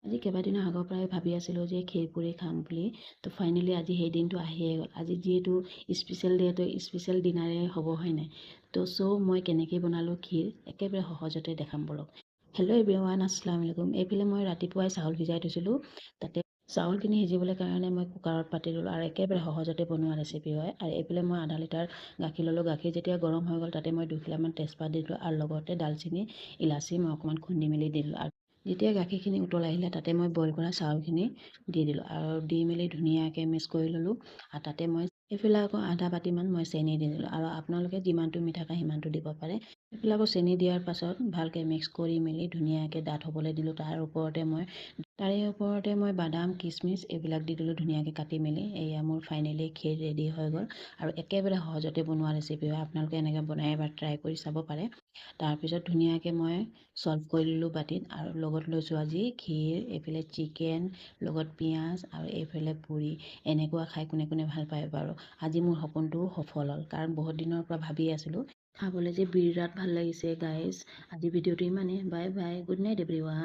আজি কেইবাদিনৰ আগৰ পৰাই ভাবি আছিলোঁ যে ক্ষীৰ পুৰি খাম বুলি। তো ফাইনেলি আজি সেই দিনটো আহিয়ে গ'ল। আজি যিহেতু স্পেচিয়েল ডে, তো স্পেচিয়েল ডিনাৰে হ'ব, হয় নাই? তো মই কেনেকৈ বনালোঁ ক্ষীৰ একেবাৰে সহজতে দেখাম বলক। হেল্ল' এভৰিৱান, আসসালামু আলাইকুম। এইফালে মই ৰাতিপুৱাই চাউল ভিজাই থৈছিলোঁ। তাতে চাউলখিনি সিজিবলৈ কাৰণে মই কুকাৰত পাতি দিলোঁ, আৰু একেবাৰে সহজতে বনোৱা ৰেচিপি হয়। আৰু এইফালে মই আধা লিটাৰ গাখীৰ ল'লোঁ। গাখীৰ যেতিয়া গৰম হৈ গ'ল, তাতে মই 2 খিলামান তেজপাত দি দিলোঁ, আৰু লগতে ডালচেনি, ইলাচি মই অকণমান খুন্দি মেলি দিলোঁ। আৰু যেতিয়া গাখীৰখিনি উতল আহিলে, তাতে মই বইল কৰা চাউলখিনি দি দিলোঁ, আৰু দি মেলি ধুনীয়াকৈ মিক্স কৰি ল'লোঁ। আৰু তাতে মই এইফালে আকৌ আধা বাতিমান মই চেনি দি দিলোঁ, আৰু আপোনালোকে যিমানটো মিঠা খায় সিমানটো দিব পাৰে। এইফালে আকৌ চেনি দিয়াৰ পাছত ভালকৈ মিক্স কৰি মেলি ধুনীয়াকৈ ডাঠ হ'বলৈ দিলোঁ। তাৰে ওপৰতে মই বাদাম, কিচমিচ এইবিলাক দি দিলোঁ ধুনীয়াকৈ কাটি মেলি। এয়া মোৰ ফাইনেলি ক্ষীৰ ৰেডি হৈ গ'ল, আৰু একেবাৰে সহজতে বনোৱা ৰেচিপি হয়। আপোনালোকে এনেকৈ বনাই এবাৰ ট্ৰাই কৰি চাব পাৰে। তাৰপিছত ধুনীয়াকৈ মই চল্ভ কৰি ল'লোঁ বাতিত, আৰু লগত লৈছোঁ আজি ক্ষীৰ, এইফালে চিকেন, লগত পিঁয়াজ, আৰু এইফালে পুৰি। এনেকুৱা খাই কোনে কোনে ভাল পায় বাৰু। আজি মোৰ সপোনটোও সফল হ'ল, কাৰণ বহুত দিনৰ পৰা ভাবি আছিলোঁ। খাবলৈ যে বিৰাট ভাল লাগিছে গাইজ। আজি ভিডিঅ'টো ইমানেই। Bye bye, good night everyone.